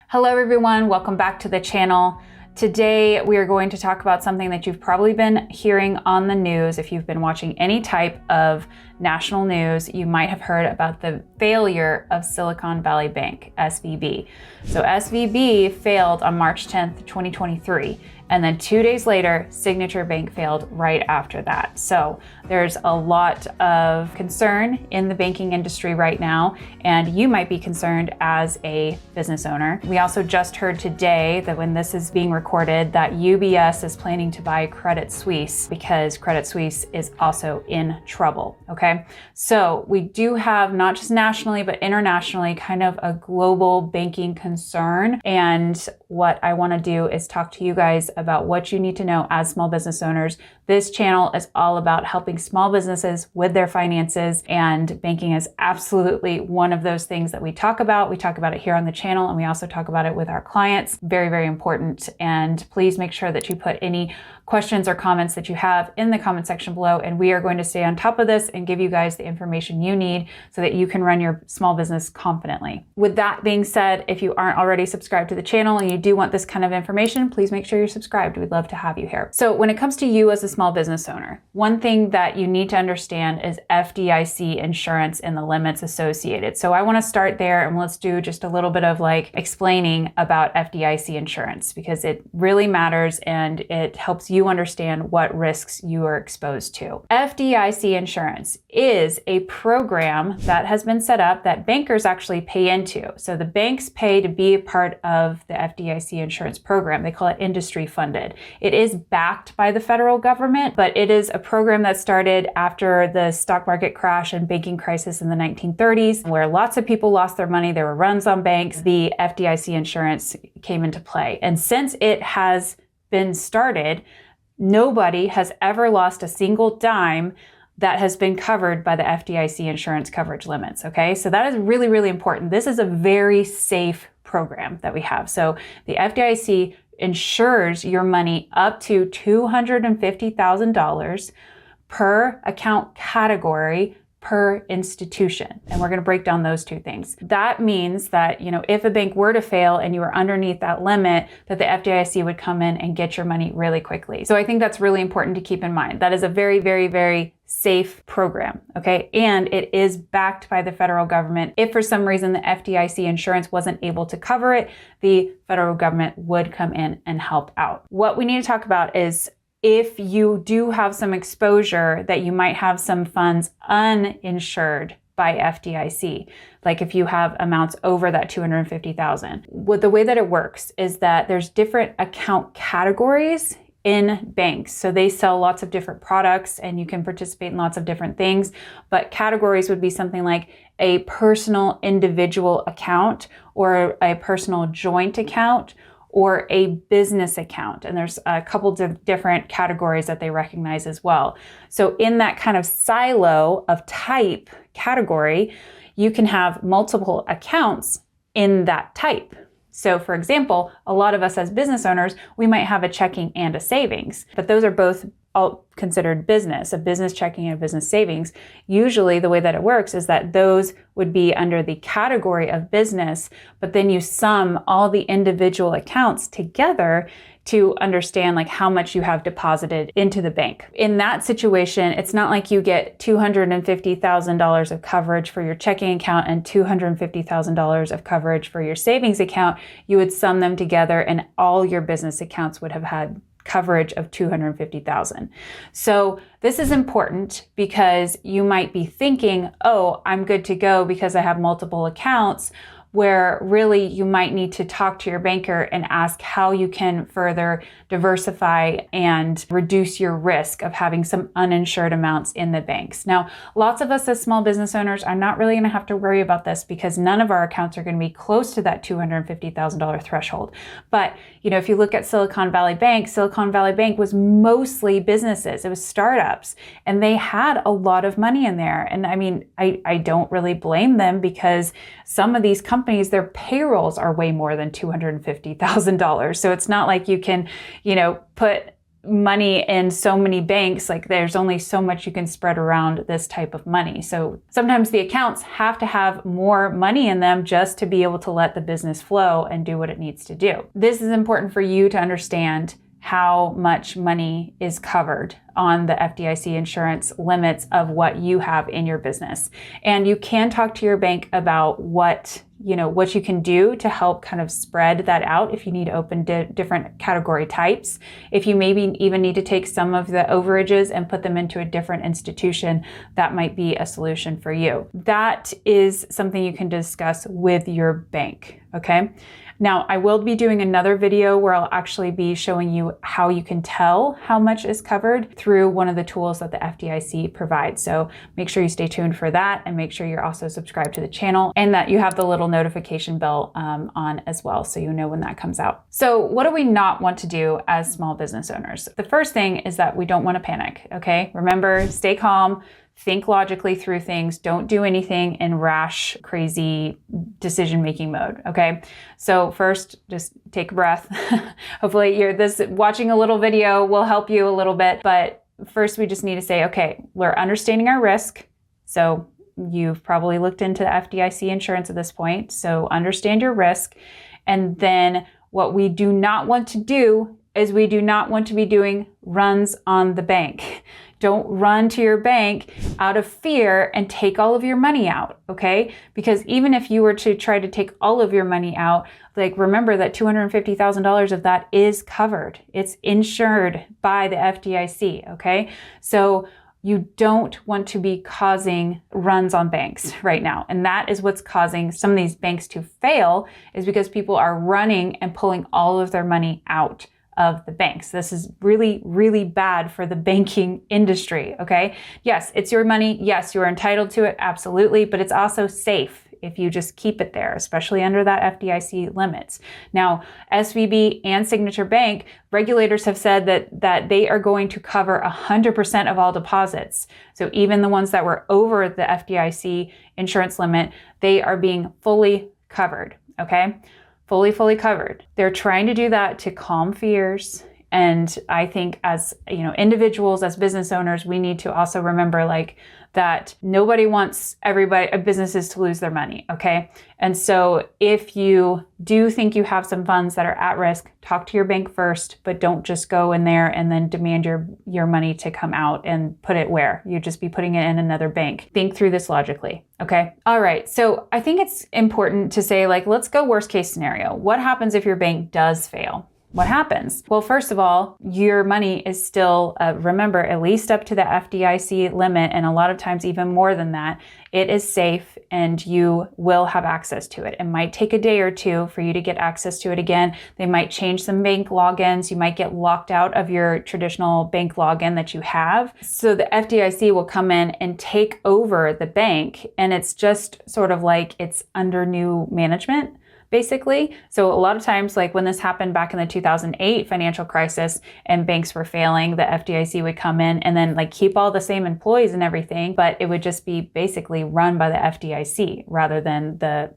Hello everyone, welcome back to the channel. Today we are going to talk about something that you've probably been hearing on the news. If you've been watching any type of national news, you might have heard about the failure of Silicon Valley Bank, SVB. So SVB failed on March 10th, 2023. And then 2 days later, Signature Bank failed right after that. So there's a lot of concern in the banking industry right now, and you might be concerned as a business owner. We also just heard today that when this is being recorded, that UBS is planning to buy Credit Suisse because Credit Suisse is also in trouble, okay? So we do have not just nationally, but internationally kind of a global banking concern. And what I wanna do is talk to you guys about what you need to know as small business owners. This channel is all about helping small businesses with their finances, and banking is absolutely one of those things that we talk about. We talk about it here on the channel, and we also talk about it with our clients. Very, very important. And please make sure that you put any questions or comments that you have in the comment section below, and we are going to stay on top of this and give you guys the information you need so that you can run your small business confidently. With that being said, if you aren't already subscribed to the channel and you do want this kind of information, please make sure you're subscribed. We'd love to have you here. So when it comes to you as a small business owner, one thing that you need to understand is FDIC insurance and the limits associated. So I want to start there, and let's do just a little bit of explaining about FDIC insurance, because it really matters and it helps you understand what risks you are exposed to. FDIC insurance is a program that has been set up that bankers actually pay into. So the banks pay to be a part of the FDIC insurance program. They call it industry funded. It is backed by the federal government, but it is a program that started after the stock market crash and banking crisis in the 1930s, where lots of people lost their money. There were runs on banks. The FDIC insurance came into play. And since it has been started, nobody has ever lost a single dime that has been covered by the FDIC insurance coverage limits, okay? So that is really, really important. This is a very safe program that we have. So the FDIC insures your money up to $250,000 per account category per institution. And we're going to break down those two things. That means that, if a bank were to fail and you were underneath that limit, that the FDIC would come in and get your money really quickly. So I think that's really important to keep in mind. That is a very, very, very safe program, okay? And it is backed by the federal government. If for some reason the FDIC insurance wasn't able to cover it, the federal government would come in and help out. What we need to talk about is if you do have some exposure, that you might have some funds uninsured by FDIC, like if you have amounts over that $250,000. The way that it works is that there's different account categories in banks. So they sell lots of different products and you can participate in lots of different things, but categories would be something like a personal individual account or a personal joint account or a business account. And there's a couple of different categories that they recognize as well. So in that kind of silo of type category, you can have multiple accounts in that type. So for example, a lot of us as business owners, we might have a checking and a savings, but those are both all considered business, a business checking and a business savings. Usually the way that it works is that those would be under the category of business, but then you sum all the individual accounts together to understand how much you have deposited into the bank. In that situation, it's not like you get $250,000 of coverage for your checking account and $250,000 of coverage for your savings account. You would sum them together and all your business accounts would have had coverage of $250,000. So this is important because you might be thinking, oh, I'm good to go because I have multiple accounts, where really you might need to talk to your banker and ask how you can further diversify and reduce your risk of having some uninsured amounts in the banks. Now, lots of us as small business owners are not really going to have to worry about this because none of our accounts are going to be close to that $250,000 threshold. But, if you look at Silicon Valley Bank was mostly businesses. It was startups, and they had a lot of money in there. And I don't really blame them because some of these companies, their payrolls are way more than $250,000. So it's not like you can, put money in so many banks, like there's only so much you can spread around this type of money. So sometimes the accounts have to have more money in them just to be able to let the business flow and do what it needs to do. This is important for you to understand how much money is covered on the FDIC insurance limits of what you have in your business. And you can talk to your bank about what you can do to help kind of spread that out if you need to open different category types. If you maybe even need to take some of the overages and put them into a different institution, that might be a solution for you. That is something you can discuss with your bank, okay? Now, I will be doing another video where I'll actually be showing you how you can tell how much is covered through one of the tools that the FDIC provides. So make sure you stay tuned for that, and make sure you're also subscribed to the channel and that you have the little notification bell on as well, so you know when that comes out. So what do we not want to do as small business owners? The first thing is that we don't want to panic, okay? Remember, stay calm. Think logically through things. Don't do anything in rash, crazy decision-making mode, okay? So first, just take a breath. Hopefully watching a little video will help you a little bit, but first we just need to say, okay, we're understanding our risk. So you've probably looked into the FDIC insurance at this point, so understand your risk. And then what we do not want to do is we do not want to be doing runs on the bank. Don't run to your bank out of fear and take all of your money out, okay? Because even if you were to try to take all of your money out, like remember that $250,000 of that is covered. It's insured by the FDIC, okay? So you don't want to be causing runs on banks right now. And that is what's causing some of these banks to fail, is because people are running and pulling all of their money out of the banks. This is really, really bad for the banking industry, okay? Yes, it's your money. Yes, you are entitled to it, absolutely, but it's also safe if you just keep it there, especially under that FDIC limits. Now, SVB and Signature Bank, regulators have said that they are going to cover 100% of all deposits. So even the ones that were over the FDIC insurance limit, they are being fully covered, okay? Fully covered. They're trying to do that to calm fears. And I think as individuals, as business owners, we need to also remember that nobody wants businesses to lose their money, okay? And so if you do think you have some funds that are at risk, talk to your bank first, but don't just go in there and then demand your money to come out and put it where? You'd just be putting it in another bank. Think through this logically, okay? All right, so I think it's important to say, let's go worst case scenario. What happens if your bank does fail? What happens? Well, first of all, your money is still, remember, at least up to the FDIC limit, and a lot of times even more than that. It is safe and you will have access to it. It might take a day or two for you to get access to it again. They might change some bank logins. You might get locked out of your traditional bank login that you have. So the FDIC will come in and take over the bank, and it's just sort of like it's under new management, basically. So a lot of times, when this happened back in the 2008 financial crisis and banks were failing, the FDIC would come in and then keep all the same employees and everything, but it would just be basically run by the FDIC rather than the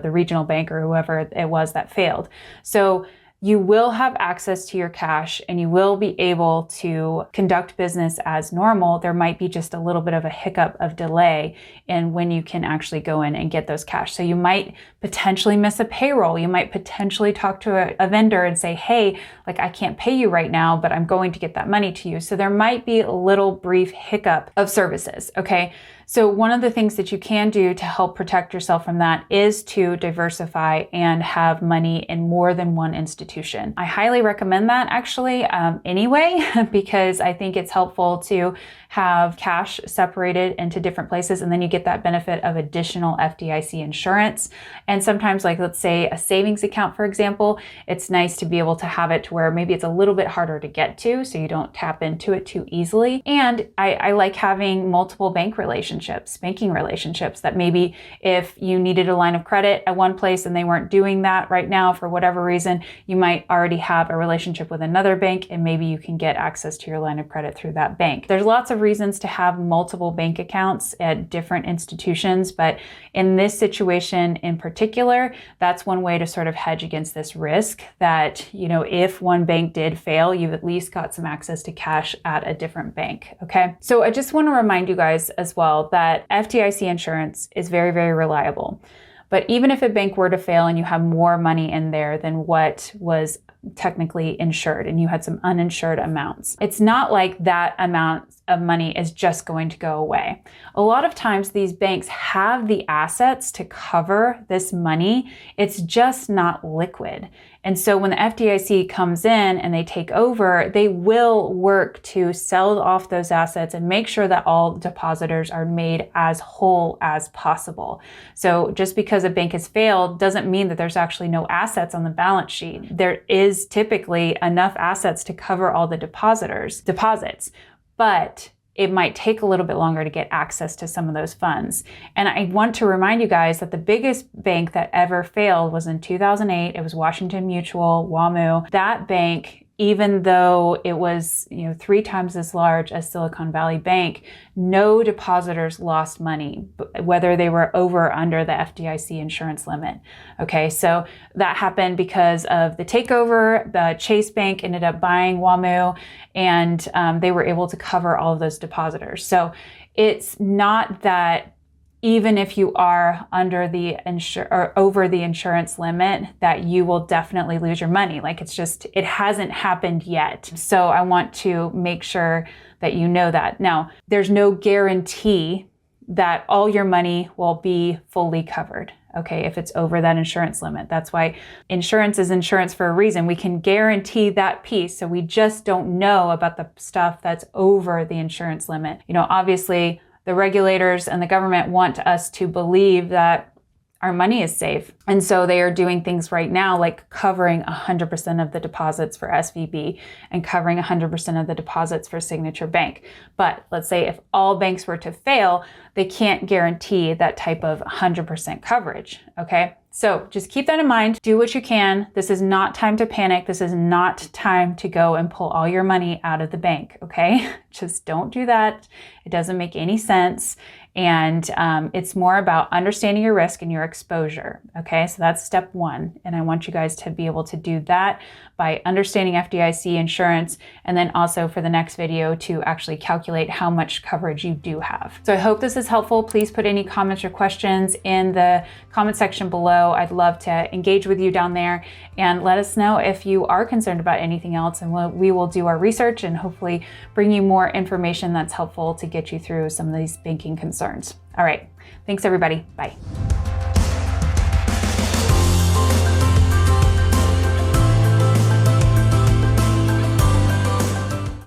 regional bank or whoever it was that failed. So you will have access to your cash and you will be able to conduct business as normal. There might be just a little bit of a hiccup of delay in when you can actually go in and get those cash. So you might potentially miss a payroll. You might potentially talk to a vendor and say, hey, I can't pay you right now, but I'm going to get that money to you. So there might be a little brief hiccup of services, okay? So one of the things that you can do to help protect yourself from that is to diversify and have money in more than one institution. I highly recommend that actually anyway, because I think it's helpful to have cash separated into different places, and then you get that benefit of additional FDIC insurance. And sometimes, let's say a savings account, for example, it's nice to be able to have it to where maybe it's a little bit harder to get to, so you don't tap into it too easily. And I like having multiple bank relationships. relationships, banking relationships, that maybe if you needed a line of credit at one place and they weren't doing that right now for whatever reason, you might already have a relationship with another bank and maybe you can get access to your line of credit through that bank. There's lots of reasons to have multiple bank accounts at different institutions, but in this situation in particular, that's one way to sort of hedge against this risk that, if one bank did fail, you've at least got some access to cash at a different bank, okay? So I just want to remind you guys as well that FDIC insurance is very, very reliable. But even if a bank were to fail and you have more money in there than what was technically insured and you had some uninsured amounts, it's not like that amount of money is just going to go away. A lot of times these banks have the assets to cover this money. It's just not liquid. And so when the FDIC comes in and they take over, they will work to sell off those assets and make sure that all depositors are made as whole as possible. So just because a bank has failed doesn't mean that there's actually no assets on the balance sheet. There is typically enough assets to cover all the deposits, but it might take a little bit longer to get access to some of those funds. And I want to remind you guys that the biggest bank that ever failed was in 2008. It was Washington Mutual, WAMU. That bank, even though it was 3 times as large as Silicon Valley Bank, no depositors lost money, whether they were over or under the FDIC insurance limit. Okay, so that happened because of the takeover. The Chase Bank ended up buying WAMU, and they were able to cover all of those depositors. So it's not that even if you are under the or over the insurance limit, that you will definitely lose your money. Like it hasn't happened yet. So I want to make sure that you know that. Now, there's no guarantee that all your money will be fully covered. Okay, if it's over that insurance limit. That's why insurance is insurance for a reason. We can guarantee that piece. So we just don't know about the stuff that's over the insurance limit. Obviously, the regulators and the government want us to believe that our money is safe. And so they are doing things right now like covering 100% of the deposits for SVB and covering 100% of the deposits for Signature Bank. But let's say if all banks were to fail, they can't guarantee that type of 100% coverage, okay? So just keep that in mind. Do what you can. This is not time to panic. This is not time to go and pull all your money out of the bank, okay? Just don't do that. It doesn't make any sense. And it's more about understanding your risk and your exposure, okay? So that's step 1. And I want you guys to be able to do that by understanding FDIC insurance, and then also for the next video to actually calculate how much coverage you do have. So I hope this is helpful. Please put any comments or questions in the comment section below. I'd love to engage with you down there, and let us know if you are concerned about anything else, and we will do our research and hopefully bring you more information that's helpful to get you through some of these banking concerns. All right. Thanks, everybody. Bye.